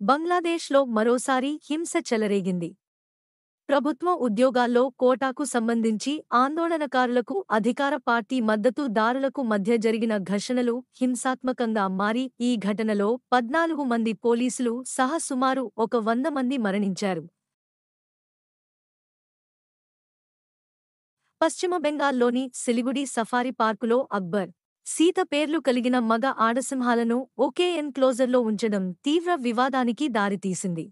బంగ్లాదేశ్లో మరోసారి హింస చెలరేగింది. ప్రభుత్వ ఉద్యోగాల్లో కోటాకు సంబంధించి ఆందోళనకారులకు అధికార పార్టీ మద్దతుదారులకు మధ్య జరిగిన ఘర్షణలు హింసాత్మకంగా మారి ఈ ఘటనలో 14 మంది పోలీసులు సహా సుమారు 100 మంది మరణించారు. పశ్చిమ బెంగాల్లోని సిలిగుడి సఫారీ పార్కులో అక్బర్, సీత పేర్లు కలిగిన మగ ఆడసింహాలను ఒకే ఎన్క్లోజర్లో ఉంచడం తీవ్ర వివాదానికి దారితీసింది.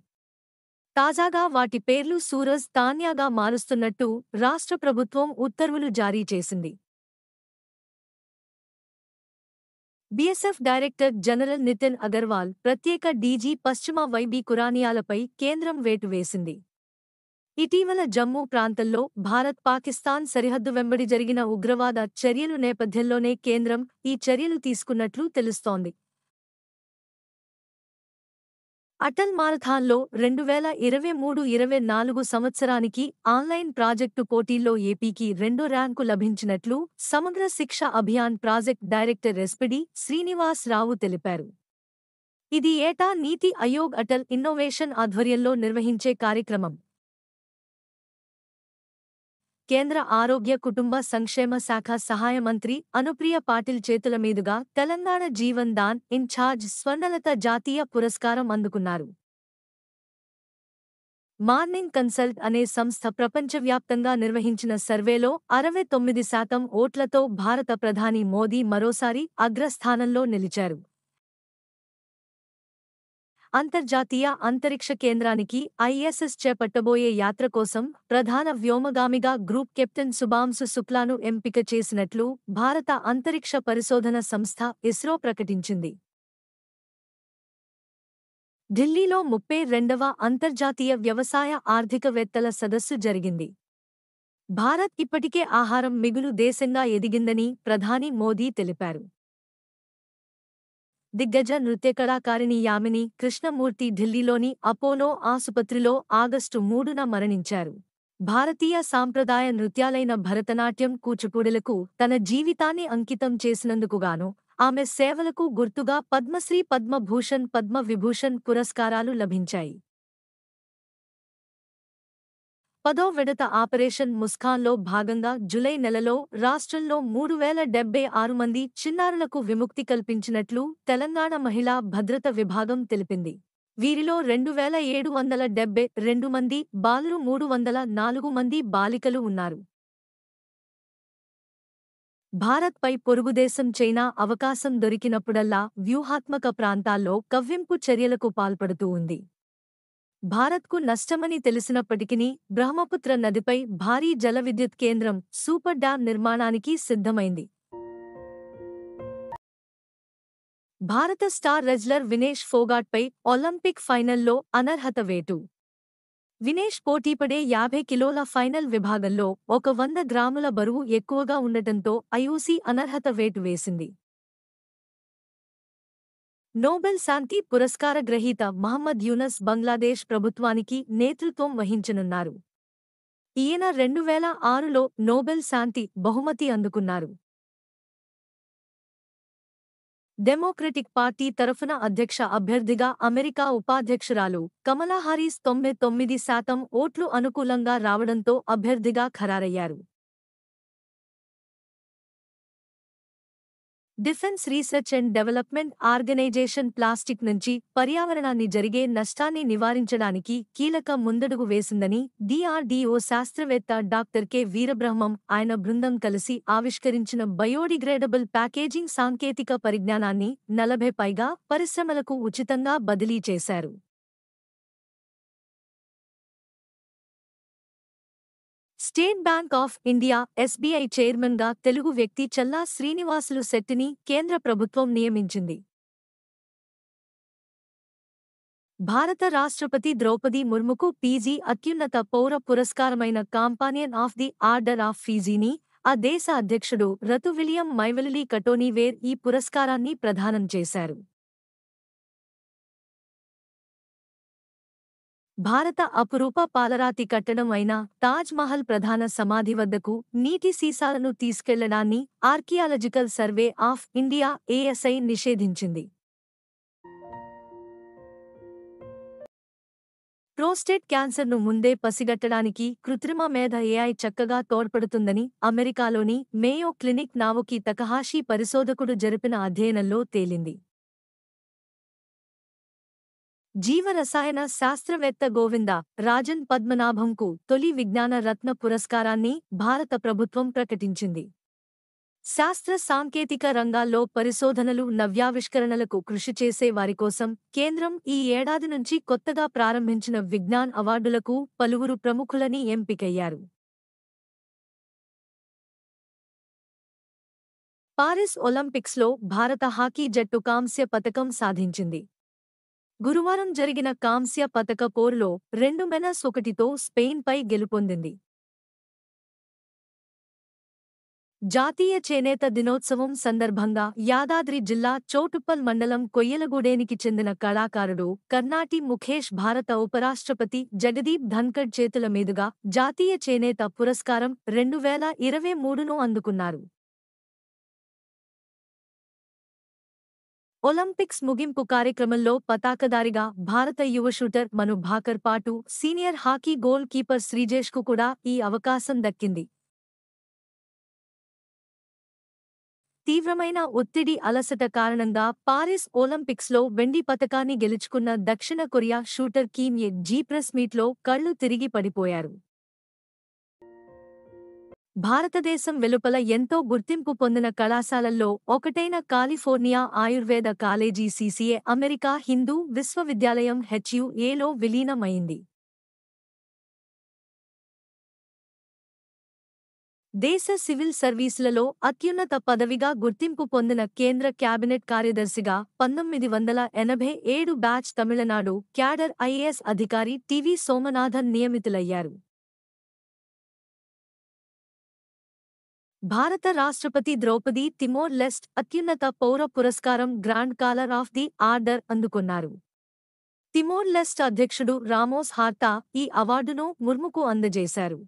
తాజాగా వాటి పేర్లు సూరజ్, తాన్యాగా మారుస్తున్నట్టు రాష్ట్ర ప్రభుత్వం ఉత్తర్వులు జారీ చేసింది. BSF director general Nitin Agarwal, ప్రత్యేక డీజీ పశ్చిమ వైబీ కురానియాలపై కేంద్రం వేటు వేసింది. ఇటీవల జమ్మూ ప్రాంతంలో భారత్-పాకిస్తాన్ సరిహద్దు వెంబడి జరిగిన ఉగ్రవాద చర్యలు నేపథ్యంలోనే కేంద్రం ఈ చర్యలు తీసుకున్నట్లు తెలుస్తోంది. అటల్ మారథాన్లో 2023-24 సంవత్సరానికి ఆన్లైన్ ప్రాజెక్టు పోటీల్లో ఏపీకి 2వ ర్యాంకు లభించినట్లు Samagra Shiksha Abhiyan project director SPD Srinivas Rao తెలిపారు. ఇది ఏటా నీతి ఆయోగ్ అటల్ ఇన్నోవేషన్ ఆధ్వర్యంలో నిర్వహించే కార్యక్రమం. కేంద్ర ఆరోగ్య కుటుంబ సంక్షేమ శాఖ సహాయ మంత్రి అనుప్రియ పాటిల్ చేతుల మీదుగా తెలంగాణ జీవన్ దాన్ ఇన్ఛార్జ్ స్వర్ణలత జాతీయ పురస్కారం అందుకున్నారు. మార్నింగ్ కన్సల్ట్ అనే సంస్థ ప్రపంచవ్యాప్తంగా నిర్వహించిన సర్వేలో 69% ఓట్లతో భారత ప్రధాని మోదీ మరోసారి అగ్రస్థానంలో నిలిచారు. అంతర్జాతీయ అంతరిక్ష కేంద్రానికి ఐఎస్ఎస్ చేపట్టబోయే యాత్ర కోసం ప్రధాన వ్యోమగామిగా గ్రూప్ కెప్టెన్ శుభాంశు శుక్లాను ఎంపిక చేసినట్లు భారత అంతరిక్ష పరిశోధన సంస్థ ఇస్రో ప్రకటించింది. ఢిల్లీలో 32వ అంతర్జాతీయ వ్యవసాయ ఆర్థికవేత్తల సదస్సు జరిగింది. భారత్ ఇప్పటికే ఆహారం మిగులు దేశంగా ఎదిగిందని ప్రధాని మోదీ తెలిపారు. దిగ్గజ నృత్య కళాకారిణి యామిని కృష్ణమూర్తి ఢిల్లీలోని అపోలో ఆసుపత్రిలో ఆగస్టు 3న మరణించారు. భారతీయ సాంప్రదాయ నృత్యాలైన భరతనాట్యం, కూచిపూడిలకు తన జీవితాన్ని అంకితం చేసినందుకుగాను ఆమె సేవలకు గుర్తుగా పద్మశ్రీ, పద్మభూషణ్, పద్మవిభూషణ్ పురస్కారాలు లభించాయి. 10వ విడత ఆపరేషన్ ముస్కాన్లో భాగంగా జూలై నెలలో రాష్ట్రంలో 3076 మంది చిన్నారులకు విముక్తి కల్పించినట్లు తెలంగాణ మహిళా భద్రత విభాగం తెలిపింది. వీరిలో 2772 మంది బాలురు, 304 మంది బాలికలు ఉన్నారు. భారత్పై పొరుగుదేశం చైనా అవకాశం దొరికినప్పుడల్లా వ్యూహాత్మక ప్రాంతాల్లో కవ్వింపు చర్యలకు పాల్పడుతూ ఉంది. భారత్కు నష్టమని తెలిసినప్పటికీ బ్రహ్మపుత్ర నదిపై భారీ జలవిద్యుత్ కేంద్రం, సూపర్ డ్యాం నిర్మాణానికి సిద్ధమైంది. భారత స్టార్ రెజ్లర్ వినేష్ ఫోగాట్పై ఒలింపిక్ ఫైనల్లో అనర్హత వేటు. వినేష్ పోటీపడే 50 కిలోల ఫైనల్ విభాగంలో 100 గ్రాముల బరువు ఎక్కువగా ఉండటంతో ఐఓసీ అనర్హత వేటు వేసింది. నోబెల్ శాంతి పురస్కార గ్రహీత మహమ్మద్ యూనస్ బంగ్లాదేశ్ ప్రభుత్వానికి నేతృత్వం వహించనున్నారు. ఈయన 2006లో నోబెల్ శాంతి బహుమతి అందుకున్నారు. డెమోక్రటిక్ పార్టీ తరఫున అధ్యక్ష అభ్యర్థిగా అమెరికా ఉపాధ్యక్షురాలు కమలా హారిస్ 99% ఓట్లు అనుకూలంగా రావడంతో అభ్యర్థిగా ఖరారయ్యారు. Defence research and development organisation plastic నుంచి పర్యావరణాన్ని జరిగే నష్టాన్ని నివారించడానికి కీలక ముందడుగు వేసిందని DRDO శాస్త్రవేత్త డాక్టర్ కె వీరబ్రహ్మం, ఆయన బృందం కలిసి ఆవిష్కరించిన బయోడిగ్రేడబుల్ ప్యాకేజింగ్ సాంకేతిక పరిజ్ఞానాన్ని 40 పైగా పరిశ్రమలకు ఉచితంగా బదిలీ చేశారు. State bank of India SBI చైర్మన్గా తెలుగు వ్యక్తి చల్లా శ్రీనివాసులు శెట్టిని కేంద్ర ప్రభుత్వం నియమించింది. భారత రాష్ట్రపతి ద్రౌపది ముర్ముకు పీజీ అత్యున్నత పౌర పురస్కారమైన కాంపానియన్ ఆఫ్ ది ఆర్డర్ ఆఫ్ ఫీజీని ఆ దేశ అధ్యక్షుడు రతు విలియం మైవెలిలీ కటోనీవేర్ ఈ పురస్కారాన్ని ప్రదానం చేశారు. భారత అపురూప పాలరాతి కట్టడం అయిన తాజ్ మహల్ ప్రధాన సమాధి వద్దకు నీటి సీసాలను తీసుకెళ్లడాన్ని archaeological survey of India ASI నిషేధించింది. ప్రోస్టేట్ క్యాన్సర్ను ముందే పసిగట్టడానికి కృత్రిమ మేధ ఏఐ చక్కగా తోడ్పడుతుందని అమెరికాలోని మేయో క్లినిక్ నావోకి తకహాషి పరిశోధకుడు జరిపిన అధ్యయనంలో తేలింది. జీవరసాయన శాస్త్రవేత్త గోవింద రాజన్ పద్మనాభంకు తొలి విజ్ఞాన రత్న పురస్కారాన్ని భారత ప్రభుత్వం ప్రకటించింది. శాస్త్ర సాంకేతిక రంగాల్లో పరిశోధనలు నవ్యావిష్కరణలకు కృషి చేసే వారికోసం కేంద్రం ఈ ఏడాది నుంచి కొత్తగా ప్రారంభించిన విజ్ఞాన్ అవార్డులకు పలువురు ప్రముఖులని ఎంపికయ్యారు. పారిస్ ఒలింపిక్స్లో భారత హాకీ జట్టు కాంస్య పతకం సాధించింది. గురువారం జరిగిన కాంస్య పతక పోరులో 2-1తో స్పెయిన్పై గెలుపొందింది. జాతీయ చేనేత దినోత్సవం సందర్భంగా యాదాద్రి జిల్లా చోటుప్పల్ మండలం కొయ్యలగూడేనికి చెందిన కళాకారుడు కర్నాటి ముఖేష్ భారత ఉపరాష్ట్రపతి జగదీప్ ధన్కడ్ చేతుల మీదుగా జాతీయ చేనేత పురస్కారం 2023ను అందుకున్నారు. ఒలింపిక్స్ ముగింపు కార్యక్రమంలో పతాకధారిగా భారత యువ షూటర్ మను భాకర్ పాటు సీనియర్ హాకీ గోల్ కీపర్ శ్రీజేష్కు కూడా ఈ అవకాశం దక్కింది. తీవ్రమైన ఒత్తిడి అలసట కారణంగా పారిస్ ఒలింపిక్స్లో వెండి పతకాన్ని గెలుచుకున్న దక్షిణ కొరియా షూటర్ కిమ్ ఏ జీ ప్రెస్ మీట్లో కళ్లు తిరిగి పడిపోయారు. భారతదేశం వెలుపల ఎంతో గుర్తింపు పొందిన కళాశాలల్లో ఒకటైన California Ayurveda college CCA America Hindu విశ్వవిద్యాలయం హెచ్యుఏలో విలీనమైంది. దేశ సివిల్ సర్వీసులలో అత్యున్నత పదవిగా గుర్తింపు పొందిన కేంద్ర క్యాబినెట్ కార్యదర్శిగా 1987 బ్యాచ్ తమిళనాడు క్యాడర్ ఐఏఎస్ అధికారి టివి సోమనాథన్ నియమితులయ్యారు. భారత రాష్ట్రపతి ద్రౌపది తిమోర్ లెస్ట్ అత్యున్నత పౌర పురస్కారం grand caller of the order అందుకున్నారు. తిమోర్ లెస్ట్ అధ్యక్షుడు రామోస్ హార్తా ఈ అవార్డును ముర్ముకు అందజేశారు.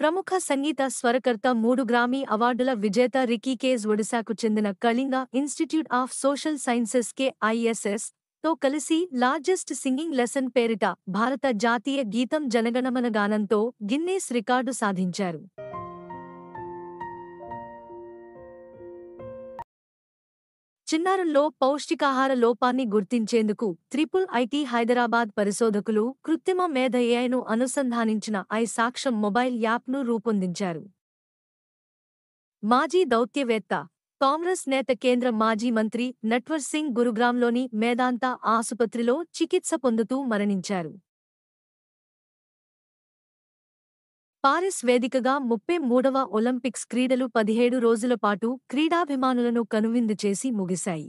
ప్రముఖ సంగీత స్వరకర్త 3 గ్రామీ అవార్డుల విజేత రికీకేజ్ ఒడిశాకు చెందిన Kalinga institute of social sciences KISS తో కలిసి లార్జెస్ట్ సింగింగ్ లెసన్ పేరిట భారత జాతీయ గీతం జనగణమన గానంతో గిన్నీస్ రికార్డు సాధించారు. చిన్నారుల్లో పౌష్టికాహార లోపాన్ని గుర్తించేందుకు IIIT హైదరాబాద్ పరిశోధకులు కృత్రిమ మేధ ఏఐను అనుసంధానించిన సాక్షం మొబైల్ యాప్ను రూపొందించారు. మాజీ దౌత్యవేత్త, కాంగ్రెస్ నేత కేంద్ర మాజీ మంత్రి నట్వర్ సింగ్ గురుగ్రామ్లోని మేదాంతా ఆసుపత్రిలో చికిత్స పొందుతూ మరణించారు. పారిస్ వేదికగా 33వ ఒలింపిక్స్ క్రీడలు 17 రోజుల పాటు క్రీడాభిమానులను కనువిందు చేసి ముగిశాయి.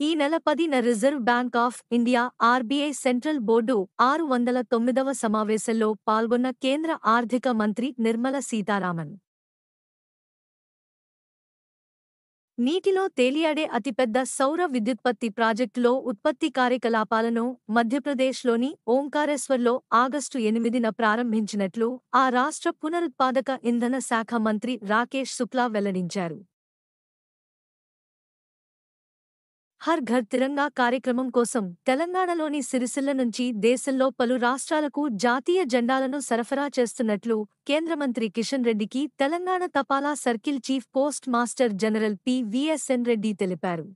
ఈ నెల 10న reserve bank of India RBI central board 609వ సమావేశంలో పాల్గొన్న కేంద్ర ఆర్థిక మంత్రి నిర్మల సీతారామన్ నీటిలో తేలియాడే అతిపెద్ద సౌర విద్యుత్పత్తి ప్రాజెక్టులో ఉత్పత్తి కార్యకలాపాలను మధ్యప్రదేశ్లోని ఓంకారేశ్వర్లో ఆగస్టు 8న ప్రారంభించినట్లు ఆ రాష్ట్ర పునరుత్పాదక ఇంధన శాఖ మంత్రి రాకేష్ శుక్లా వెల్లడించారు. హర్ ఘర్ తిరంగా కార్యక్రమం కోసం తెలంగాణలోని సిరిసిల్ల నుంచి దేశంలో పలు రాష్ట్రాలకు జాతీయ జెండాలను సరఫరా చేస్తున్నట్లు కేంద్ర మంత్రి కిషన్ రెడ్డికి తెలంగాణ తపాలా circle chief post master general PVSN Reddy తెలిపారు.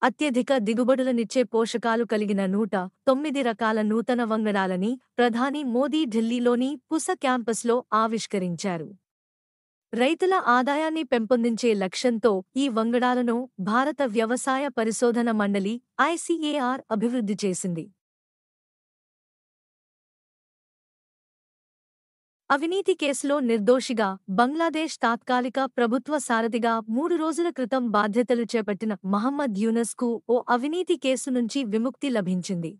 అత్యధిక దిగుబడులనిచ్చే పోషకాలు కలిగిన 109 రకాల నూతన వంగడాలని ప్రధాని మోదీ ఢిల్లీలోని పుస క్యాంపస్లో ఆవిష్కరించారు. రైతుల ఆదాయాన్ని పెంపొందించే లక్ష్యంతో ఈ వంగడాలను భారత వ్యవసాయ పరిశోధన మండలి ICAR అభివృద్ధి చేసింది. అవినీతి కేసులో నిర్దోషిగా బంగ్లాదేశ్ తాత్కాలిక ప్రభుత్వ సారథిగా 3 రోజుల క్రితం బాధ్యతలు చేపట్టిన మహమ్మద్ యూనస్కు ఓ అవినీతి కేసు నుంచి విముక్తి లభించింది.